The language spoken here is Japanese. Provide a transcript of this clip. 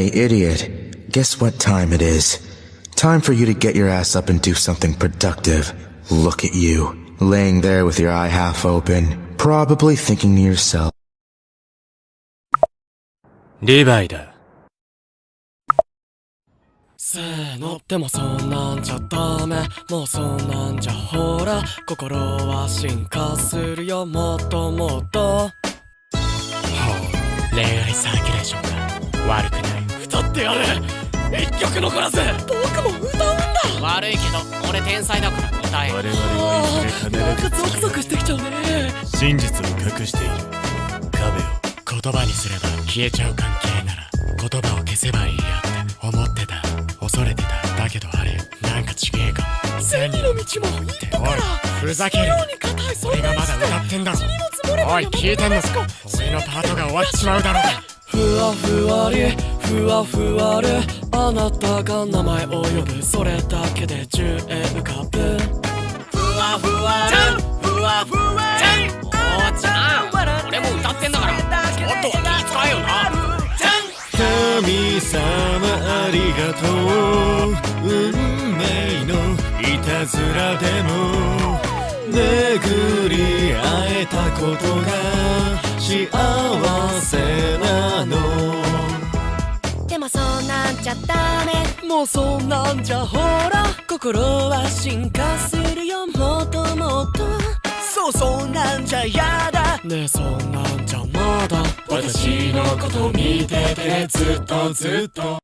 Hey, idiot. Guess what time it is? Time for you to get your ass up and do something productive. Look at you, laying there with your eye half open, probably thinking to yourself. リヴァイだ。せーの、でもそんなんじゃダメ。もうそんなんじゃほら、心は進化するよ、もっともっと。ほう、恋愛サーキュレーションが悪くない。歌ってやる。一曲残らず僕も歌うんだ。悪いけど俺天才だから歌え。我々はいずれ必ずゾクゾクしてきちゃうね。真実を隠している壁を言葉にすれば消えちゃう関係なら言葉を消せばいいやって思ってた、恐れてた。だけどあれなんかちげえかも。正義の道も一歩から。ふざける。俺がまだ歌ってんだろ。おい聞いてんのか。俺のパートが終わっちまうだろうが。ふわふわりふわふわる、あなたが名前を呼ぶ、それだけで宙へ浮かぶ。ふわふわるふわふわり。おーちゃん、俺も歌ってんだからちょっとは気使えよな。神様ありがとう。運命のいたずらでも巡り会えたことが幸せなの。でもそんなんじゃダメ。もうそんなんじゃほら、心は進化するよ、もっともっと。そう、そんなんじゃやだ。ねえそんなんじゃまだ私のこと見ててずっとずっと。